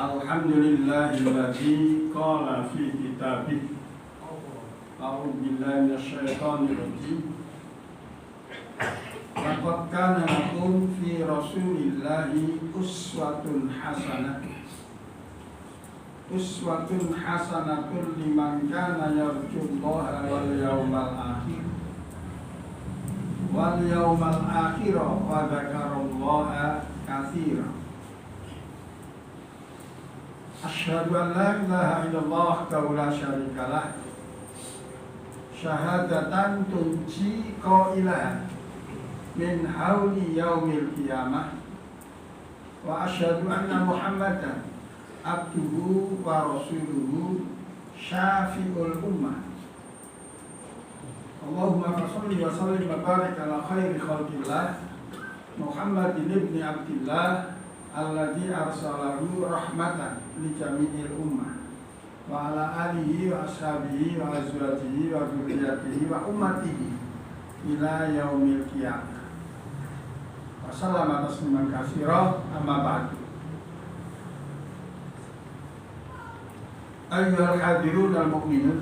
Alhamdulillahilladzi qala fi kitabih. A'udzu billahi minasyaitonir rajim. Laqad kana lakum fi Rasulillahi uswatun hasanah. Uswatun hasanatun liman kana yarjullaha wal yawmal akhir. Wal yawmal akhir wa dzakarallaha katsiran. Asyhadu an la ilaha illallah wa la syarika lah. Syahadatan tunji qailah min hauli yaumil qiyamah. Wa asyhadu anna Muhammadan abduhu wa rasuluhu syafi'ul ummah. Allahumma shalli wa sallim wa barik ala khairi khalqillah Muhammadin ibni Abdillah alladzi arsalahu rahmatan li jami'il ummah wa ala alihi wa ashabihi wa azwajihi wa dzurriyyatihi wa ummatihi ila yaumil qiyamah. Wa sallama tasliman katsira, amma ba'du. Ayyuhal hadirun al-mu'minun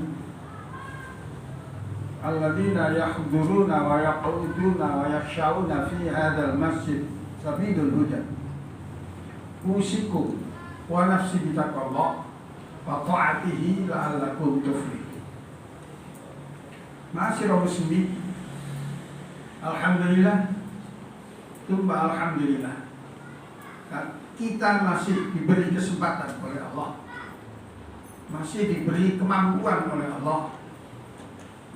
alladzina yahduruna wa yaquduna wa yakhshawuna fi hadzal masjid sabilul huda. Usikum wa nafsi bitaqwallah wa ta'atihi la'allakum tuflihun. Ma'asyiral muslimin, alhamdulillah, tsumma alhamdulillah, kita masih diberi kesempatan oleh Allah, masih diberi kemampuan oleh Allah,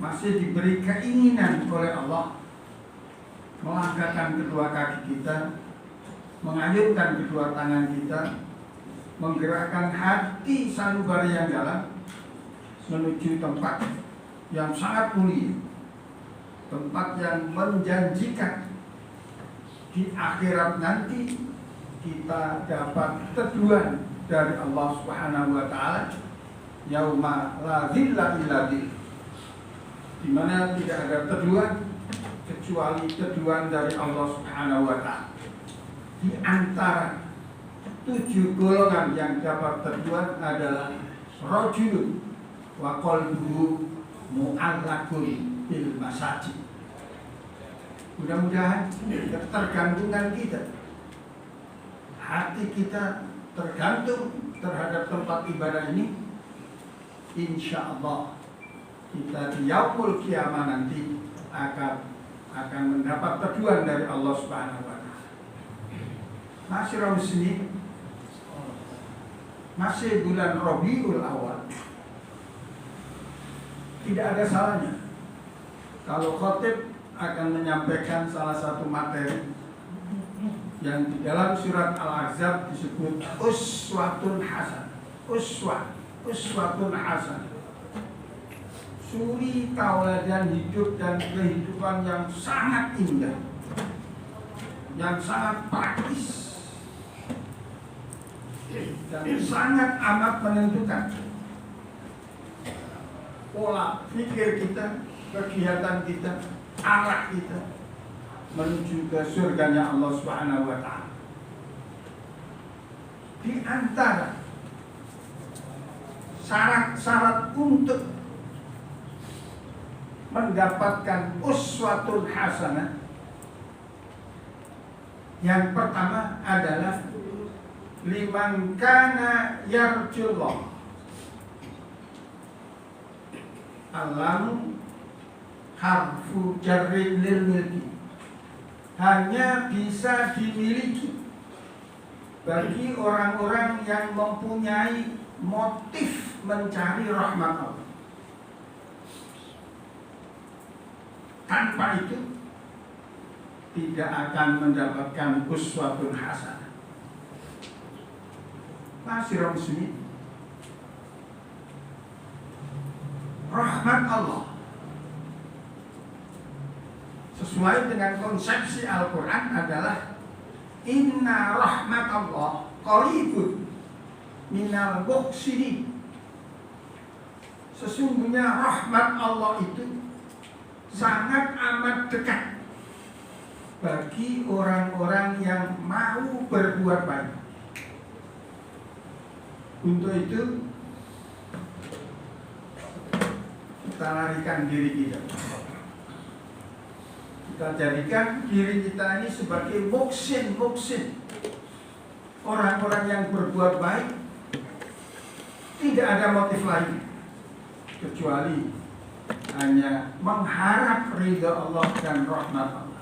masih diberi keinginan oleh Allah melangkahkan kedua kaki kita, mengayunkan kedua tangan kita, menggerakkan hati sanubari yang dalam menuju tempat yang sangat mulia, tempat yang menjanjikan di akhirat nanti kita dapat teduhan dari Allah Subhanahu wa taala, yauma la dzilla illa dzilluh, di mana tidak ada teduhan kecuali teduhan dari Allah Subhanahu wa taala. Di antara 7 golongan yang dapat teduhan adalah rajulun wa qalbuhu mu'allaqun bil masajid. Mudah-mudahan ketergantungan kita, hati kita tergantung terhadap tempat ibadah ini, insya Allah kita di yaumul qiyamah nanti akan mendapat teduhan dari Allah Subhanahu wa taala. Masyiral muslimin, masih bulan Rabiul Awal. Tidak ada salahnya kalau khatib akan menyampaikan salah satu materi yang di dalam surat Al-Ahzab disebut uswatun hasan. Uswatun hasan. Suri tauladan hidup dan kehidupan yang sangat indah, yang sangat praktis, dan sangat amat menentukan pola pikir kita, kegiatan kita, arah kita menuju ke surganya Allah Subhanahu wa taala. Di antara syarat-syarat untuk mendapatkan uswatun hasanah, yang pertama adalah liman kana yarjullah. Alam harfu jarrin lil milki, hanya bisa dimiliki bagi orang-orang yang mempunyai motif mencari rahmat Allah. Tanpa itu tidak akan mendapatkan uswatun hasanah. Masyiral muslimin, rahmat Allah sesuai dengan konsepsi Al-Quran adalah inna rahmat Allah qaribun minal muhsinin. Sesungguhnya rahmat Allah itu sangat amat dekat bagi orang-orang yang mau berbuat baik. Untuk itu kita larikan diri kita. Kita jadikan diri kita ini sebagai muksin. Orang-orang yang berbuat baik tidak ada motif lain kecuali hanya mengharap ridha Allah dan rahmat Allah.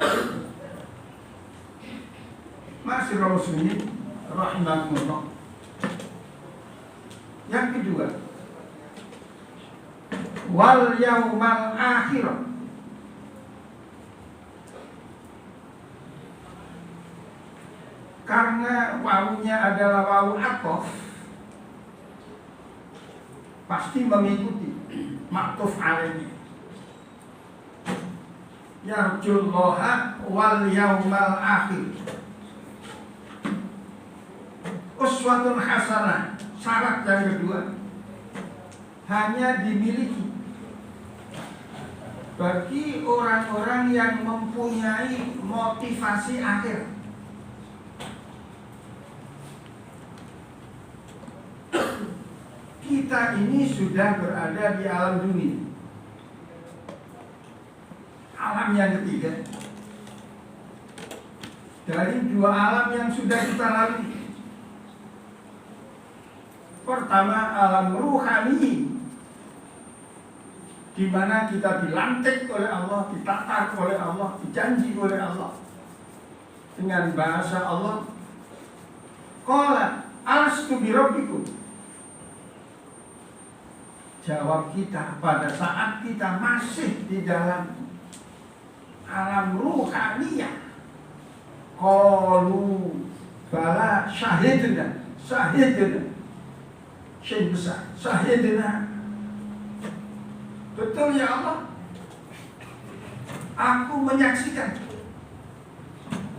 Ma'asyiral muslimin rahimakumullah. Yang kedua, wal yaumal akhir. Karena wawunya adalah wawu athof, pasti mengikuti maktuf alaihi. Yarjullaha wal yaumal akhir. Uswatun hasanah. Syarat yang kedua hanya dimiliki bagi orang-orang yang mempunyai motivasi akhir. Kita ini sudah berada di alam dunia, alam yang ketiga dari dua alam yang sudah kita lalui. Pertama, alam ruhani, di mana kita dilantik oleh Allah, ditatar oleh Allah, dijanji oleh Allah dengan bahasa Allah. Qala alastu birabbikum. Jawab kita pada saat kita masih di dalam alam ruhaniyah. Qalu bala syahidna. Syekh besar, syahidna. Betul ya Allah, aku menyaksikan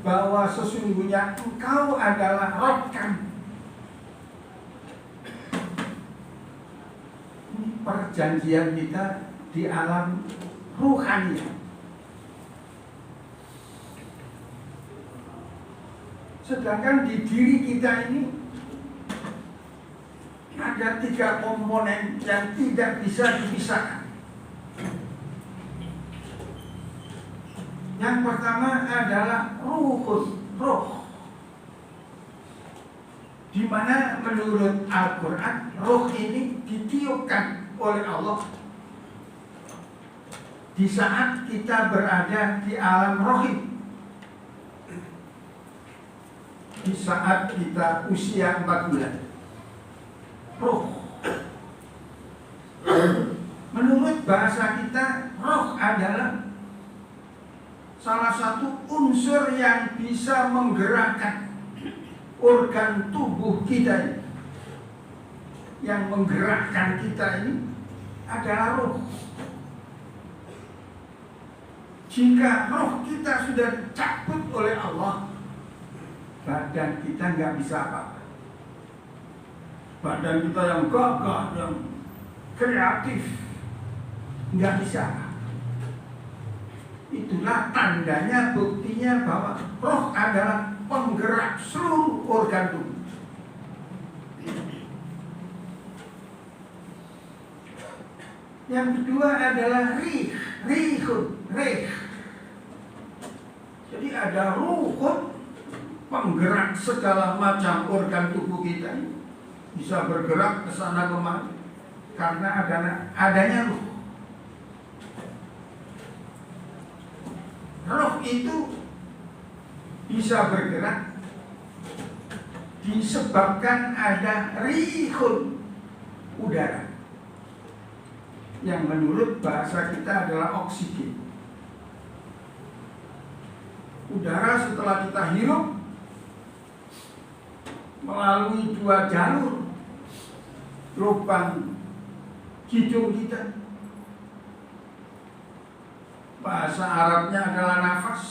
bahwa sesungguhnya Engkau adalah Rabb kami. Ini perjanjian kita di alam ruhani. Sedangkan di diri kita ini ada 3 komponen yang tidak bisa dipisahkan. Yang pertama adalah roh, di mana menurut Al-Quran roh ini ditiupkan oleh Allah di saat kita berada di alam rohim, di saat kita usia 4 bulan. Roh, menurut bahasa kita, roh adalah salah satu unsur yang bisa menggerakkan organ tubuh kita ini. Yang menggerakkan kita ini adalah roh. Jika roh kita sudah dicabut oleh Allah, badan kita nggak bisa apa-apa. Badan kita yang gagah, yang kreatif, nggak bisa. Itulah tandanya, buktinya bahwa roh adalah penggerak seluruh organ tubuh. Yang kedua adalah rih. Jadi ada ruhun, penggerak segala macam organ tubuh kita ini. Bisa bergerak ke sana kemari karena adanya roh. Roh itu bisa bergerak disebabkan ada rihun, udara, yang menurut bahasa kita adalah oksigen. Udara setelah kita hirup melalui 2 jalur lubang hidung kita. Bahasa Arabnya adalah nafas,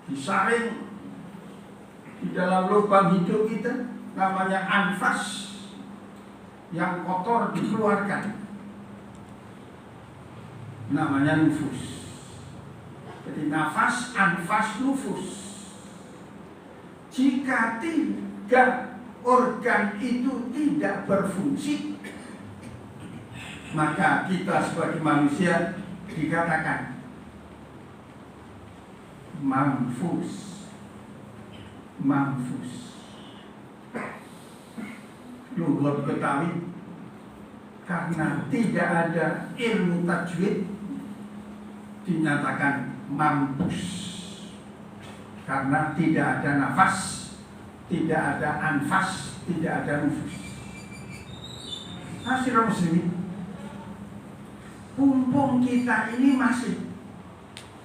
disaring di dalam lubang hidung kita, namanya anfas. Yang kotor dikeluarkan, namanya nufus. Jadi nafas, anfas, nufus. Jika 3 organ itu tidak berfungsi, maka kita sebagai manusia dikatakan manfus. Luhur Betawi, karena tidak ada ilmu tajwid dinyatakan mampus, karena tidak ada nafas, tidak ada anfas, tidak ada nufus. Hadirin muslimin, mumpung kita ini masih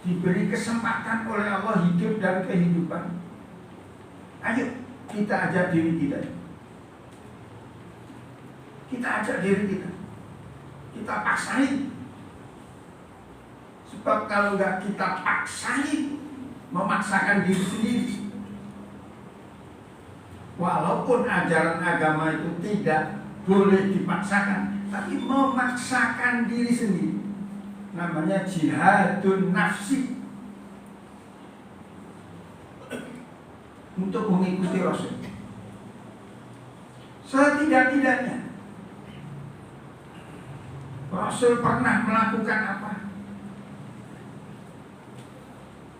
diberi kesempatan oleh Allah hidup dan kehidupan, ayo kita ajak diri kita. Kita ajak diri kita. Kita paksain. Sebab kalau nggak kita paksain, memaksakan diri sendiri, walaupun ajaran agama itu tidak boleh dipaksakan, tapi memaksakan diri sendiri, namanya jihadun nafsi, untuk mengikuti Rasul. Setidak-tidaknya Rasul pernah melakukan apa?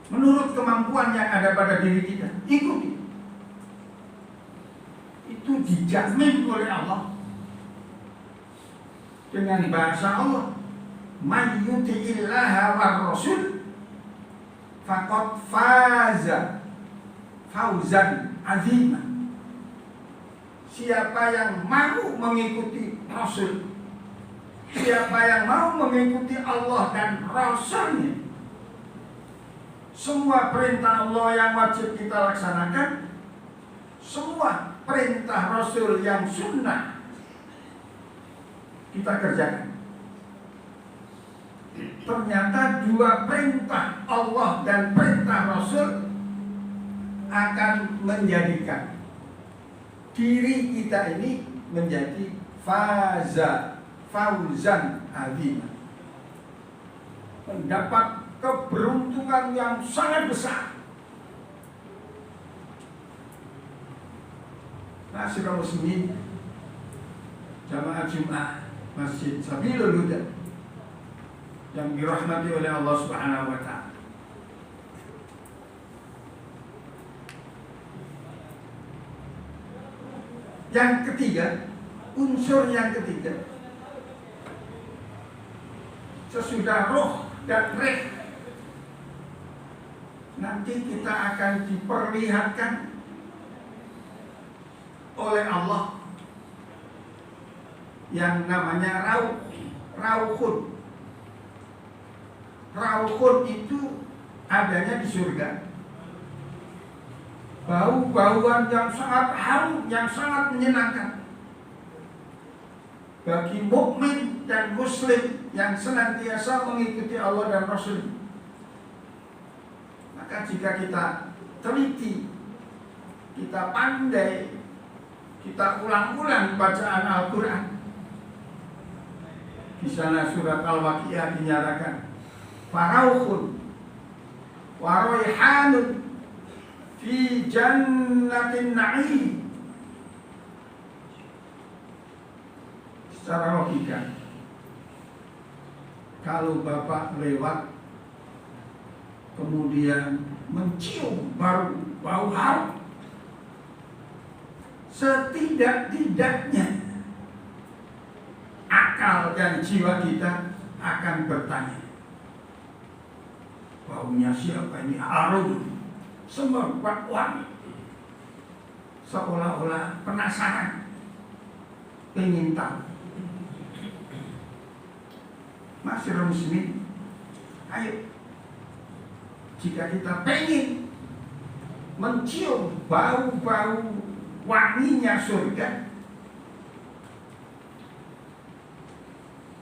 Menurut kemampuan yang ada pada diri kita, ikuti. Itu dijamin oleh Allah dengan bahasa Allah, "May yuti'illaha war rasul faqad faza fauzan azima." Siapa yang mau mengikuti Rasul, siapa yang mau mengikuti Allah dan Rasulnya, semua perintah Allah yang wajib kita laksanakan, semua perintah Rasul yang sunnah kita kerjakan. Ternyata dua perintah Allah dan perintah Rasul akan menjadikan diri kita ini menjadi fauzan azim, mendapat keberuntungan yang sangat besar. Ma'asyiral muslimin, jamaah Jumat Masjid Sabilul Huda yang dirahmati oleh Allah Subhanahu wa Ta'ala. Yang ketiga, unsur yang ketiga, sesudah roh dan reh, nanti kita akan diperlihatkan oleh Allah yang namanya rauhun. Rauhun itu adanya di surga. Bau-bauan yang sangat harum, yang sangat menyenangkan bagi mukmin dan muslim yang senantiasa mengikuti Allah dan Rasul. Maka jika kita teliti, kita pandai, kita ulang-ulang bacaan Al-Quran, di sana surat Al-Waqiah dinyatakan farauhun wa raihanun fi jannatin na'im. Secara logika, kalau Bapak lewat kemudian mencium bau harum, setidak-tidaknya akal dan jiwa kita akan bertanya, baunya siapa ini harum, semerbak wangi, seolah-olah penasaran, ingin tahu. Ma'asyiral muslimin, ayo, jika kita pengen mencium bau-bau wanginya surga,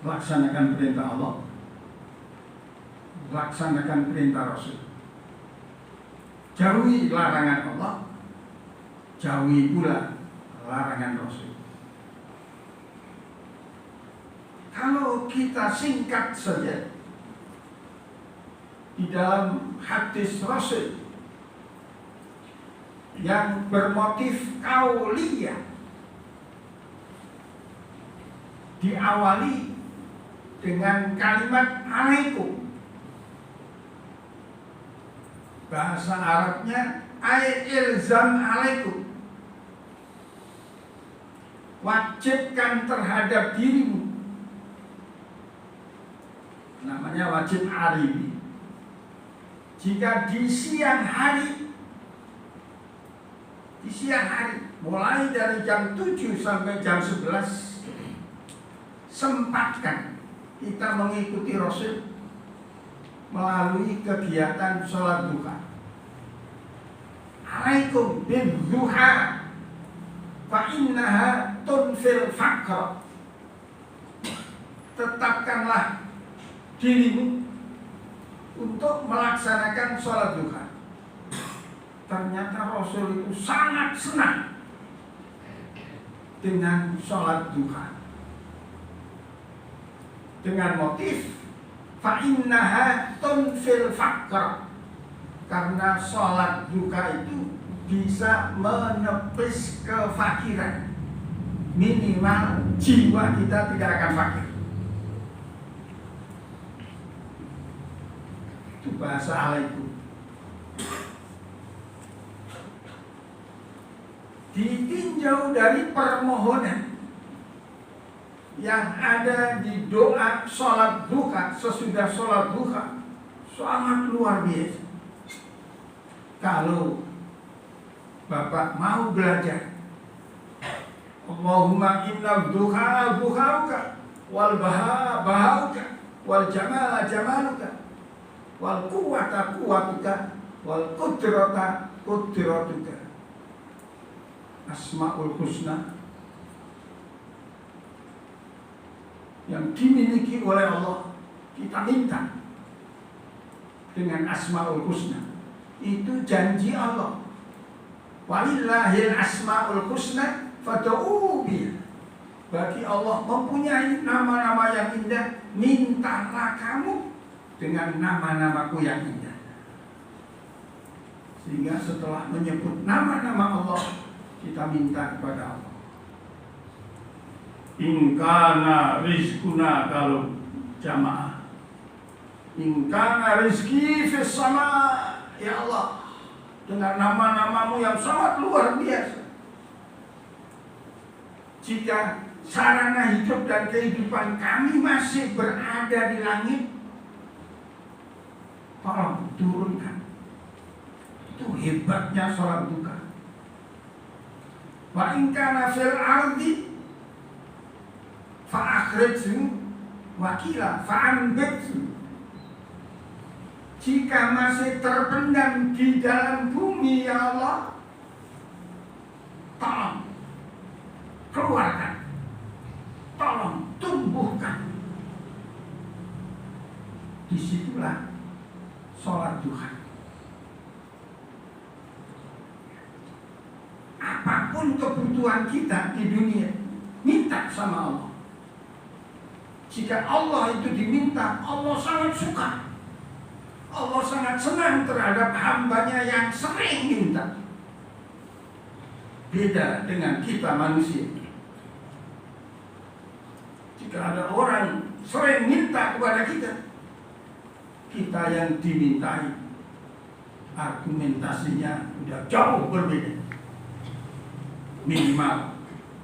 laksanakan perintah Allah, laksanakan perintah Rasul, jauhi larangan Allah, jauhi pula larangan Rasul. Kalau kita singkat saja di dalam hadis Rasul, yang bermotif kauliyah, diawali dengan kalimat alaikum. Bahasa Arabnya ay ilzam alaikum, wajibkan terhadap dirimu. Namanya wajib aribi. Jika di siang hari, mulai dari jam 7 sampai jam 11, sempatkan kita mengikuti Rasul melalui kegiatan sholat duha. Alaikum bin duha fa innaha tunfil faqr. Tetapkanlah dirimu untuk melaksanakan sholat duha. Ternyata Rasul itu sangat senang dengan sholat duha, dengan motif fa innaha tunfil faqr, karena sholat duha itu bisa menepis kefakiran. Minimal jiwa kita tidak akan fakir. Itu bahasa alaikum. Ditinjau dari permohonan yang ada di doa sholat duha sesudah sholat duha sangat luar biasa. Kalau Bapak mau belajar, Allahumma inna duha duhauka wal baha bahauka wal jamala jamaluka wal quwwata quwwatuka wal qudrata qudratuka. Asmaul Husna yang dimiliki oleh Allah, kita minta dengan Asmaul Husna. Itu janji Allah. Walillahil asmaul husna fad'uhu biha. Bagi Allah mempunyai nama-nama yang indah, mintalah kamu dengan nama-namaku yang indah. Sehingga setelah menyebut nama-nama Allah, kita minta kepada Allah. Ingkana rizkuna, kalau jamaah, ingkana rizki fis sama, ya Allah, dengan nama-namamu yang sangat luar biasa. Jika sarana hidup dan kehidupan kami masih berada di langit, tolong turunkan. Itu hebatnya sholat duha. Wa in kana fil ardi fa akhrijhu wa qila fa anbithu. Jika masih terpendam di dalam bumi, ya Allah, tolong keluarkan, tolong tumbuhkan. Disitulah sholat duha. Apapun kebutuhan kita di dunia, minta sama Allah. Jika Allah itu diminta, Allah sangat suka. Allah sangat senang terhadap hambanya yang sering minta. Beda dengan kita manusia. Jika ada orang sering minta kepada kita, kita yang dimintai, argumentasinya sudah jauh berbeda. Minimal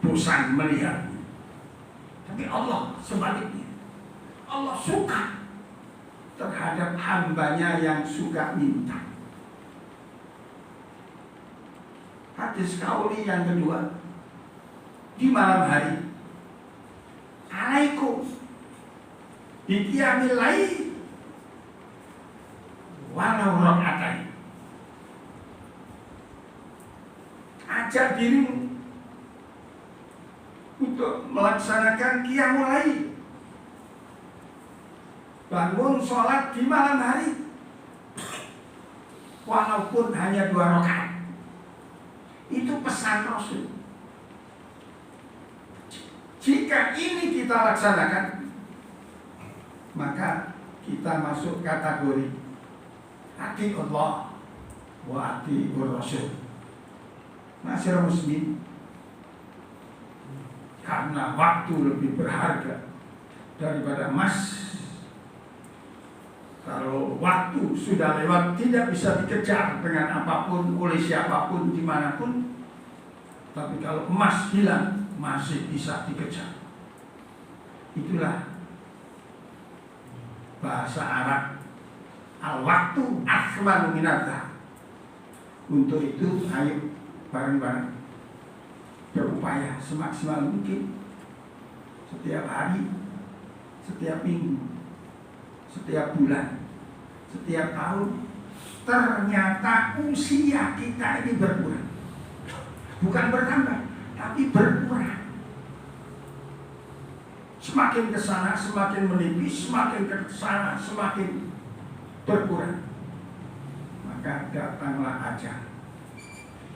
bosan melihat. Tapi Allah sebaliknya, Allah suka terhadap hambanya yang suka minta. Hadis kauli yang kedua, di malam hari, alaikum biqiyamil lail walau rak'atain. Ajak dirimu untuk melaksanakan qiyamul lail, bangun sholat di malam hari, walaupun hanya 2 rakaat. Itu pesan Rasul. Jika ini kita laksanakan, maka kita masuk kategori ati Allah wa ati Rasul. Masyarakat muslim, karena waktu lebih berharga daripada emas. Kalau waktu sudah lewat tidak bisa dikejar dengan apapun, oleh siapapun, dimanapun. Tapi kalau emas hilang masih bisa dikejar. Itulah bahasa Arab, al-waktu athmanu minadhahab. Untuk itu ayo bareng-bareng berupaya semaksimal mungkin, setiap hari, setiap minggu, setiap bulan, setiap tahun. Ternyata usia kita ini berkurang, bukan bertambah, tapi berkurang. Semakin ke sana semakin menipis, semakin ke sana semakin berkurang. Maka datanglah ajal.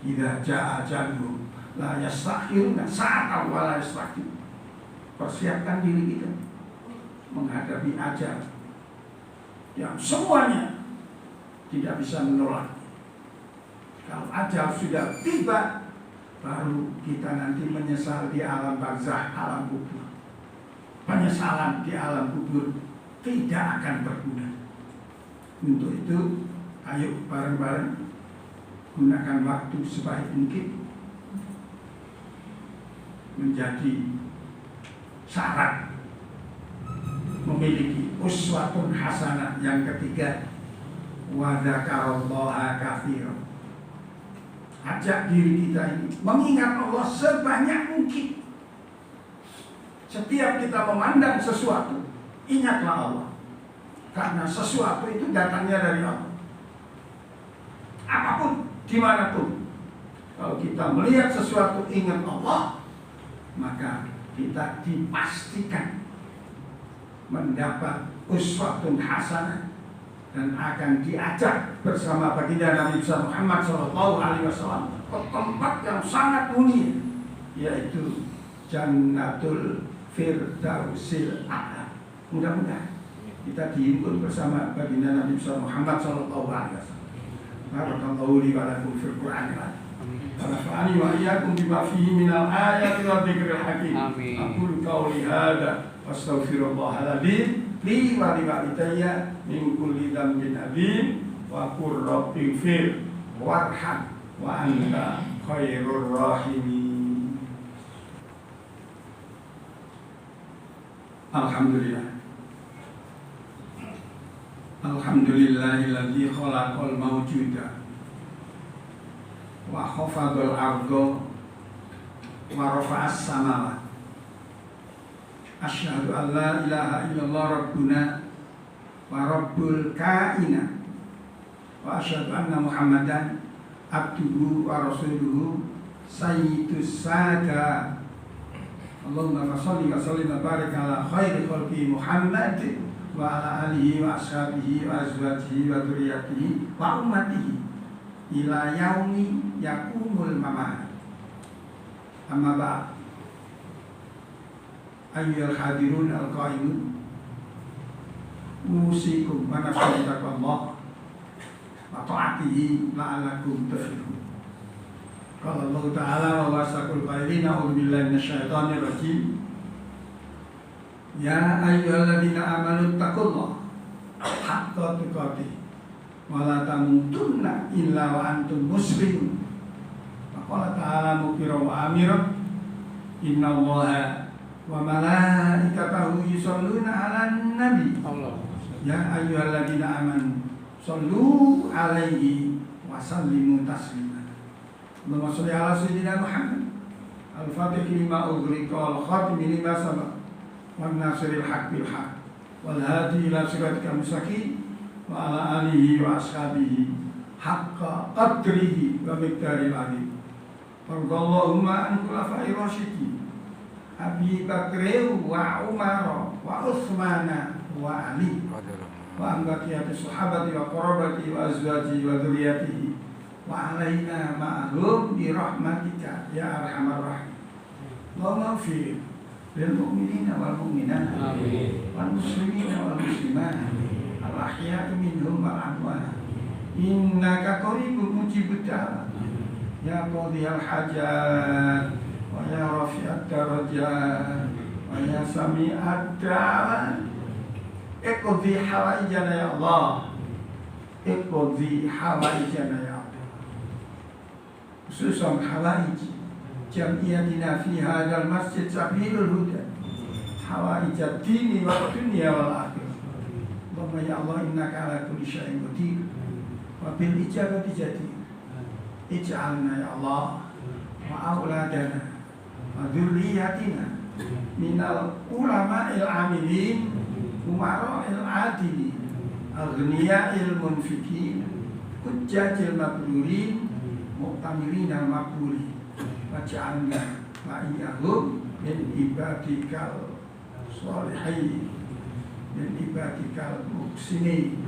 Idza jaa ajaluhum la yastakhiruna sa'atan wa la yastaqdim. Persiapkan diri kita menghadapi ajal yang semuanya tidak bisa menolak. Kalau ajal sudah tiba, baru kita nanti menyesal di alam barzakh, alam kubur. Penyesalan di alam kubur tidak akan berguna. Untuk itu, ayo bareng-bareng gunakan waktu sebaik mungkin menjadi syarat memiliki uswatun hasanah. Yang ketiga, wa dzakarallaha katsiran. Ajak diri kita ini mengingat Allah sebanyak mungkin. Setiap kita memandang sesuatu, ingatlah Allah. Karena sesuatu itu datangnya dari Allah. Apapun, dimanapun, kalau kita melihat sesuatu ingat Allah, maka kita dipastikan mendapat uswatun hasanah dan akan diajak bersama baginda Nabi Muhammad SAW ke tempat yang sangat mulia, yaitu Jannatul Firdausil A'la. Mudah-mudahan kita dihimpun bersama baginda Nabi Muhammad SAW. Barakallahu li wa lakum fil Qur'anil azim. Wa nafa'ani wa iyyakum bima fihi minal ayati wa dzikril hakim. Aqulu qawli hadza wastaghfirullahal adzim li wa li walidayya min kulli dhanbin adzim wa qur rabbighfir warham wa anta khairur rahimin. Alhamdulillah. Alhamdulillahilladzi khalaqal mawjuda wa khafadal arda wa rafa'as samawat. Asyhadu an la ilaha illallah rabbuna wa rabbul kainat wa asyhadu anna Muhammadan abduhu wa rasuluhu sayyidus sada. Allahumma shalli wa sallim wa barik ala khairi khalqi Muhammad wa ala alihi wa ashabihi wa azwajihi wa dzurriyyatihi wa ummatihi ila yaumi yaqumul mamat. Amma ba'd. Ayyuhal hadirun al-qaimun, usikum wa nafsi taqwallah wa ta'atihi la'alakum tuflihun. Qala Allah Ta'ala wa wasaqul qairin a'udzu billahi minasyaitonir rajim. Ya ayyuhalladzina amanu taqullaha haqqa tuqatih wa la tamutunna illa wa antum muslimun. Qala ta'ala mukbiran wa amiran innallaha wa malaikatahu yusholluna 'alan nabi. Ya ayyuhalladzina amanu shollu 'alaihi wa sallimu taslima. Allahumma sholli 'ala sayyidina Muhammad al-fatih lima ughliqa wal khatimi lima sabaq wan nasiril haq bil haq wal hadi ila siratikal mustaqim wa ala alihi wa ashabihi haqqa qadrihi wa miqdaril azim. Allahumma an khulafa'ir rasyidin Abi Bakr wa Umar wa Utsman wa Ali wa an baqiyati sahabati wa qarabati wa azwaji wa dzurriyyatihi wa alaina ma'hum bi rahmatika ya arhamar rahim. Allahumma ighfir lil mu'minina wal mu'minat wal muslimina wal muslimat al ahya'i minhum wal amwat innaka qaribun mujibud da'wat ya qadhiyal hajat wa ya rafi'ad darajat wa ya sami'ad da'wat. Iqdi hawaijana ya Allah, iqdi hawaijana ya Allah, khususan hawaij jamiyatina fi hadzal masjid sabilul huda, hawaij ad-dini wa dunya wal akhirah. Allahumma ya Allah innaka ala kulli syai'in qadir wa bil ijabati jadir. Ij'alna ya Allah wa auladana wa dzurriyyatina minal ulama'il amilin umara'il adilin aghniya'il munfiqin hujjatil mabrurin mu'tamirin al-maqbulin waj'alna ma'iyahum min ibadikal sholihin min ibadikal muhsinin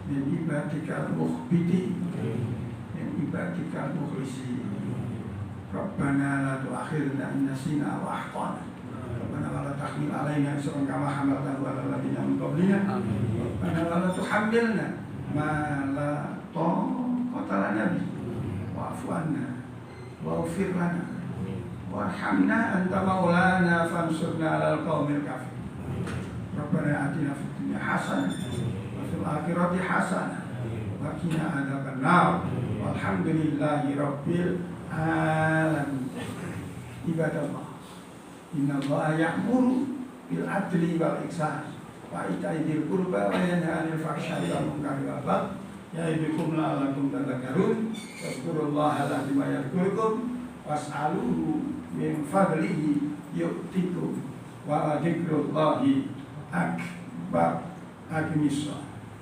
min ibadikal mukhbitin min ibadikal mukhlisin. Rabbana la tu'akhirna in nasina wa akhtana. Rabbana la tahmil alaina isran kama hamaltahu ala alladziina min qablina. Rabbana la tuhammilna ma la taqata lana bihi wa'fu 'anna waghfir lana warhamna anta maulana fansurna 'alal qaumil kafirin. Rabbana atina fid dunya hasanah wa fil akhirati hasanah wa qina adzaban nar. Walhamdulillahi rabbil alamin. Ibadallah, innallaha ya'muru bil adli wal ihsan wa ita'i dzil qurba wa yanha 'anil fahsya'i wal munkari wal baghi ya'idukum la'allakum tadhakkarun. Wadhkurullaha lazima yadhkurukum was'aluhu min fadlihi yu'tikum wa dzikrullahi akbar. Aqimissalah.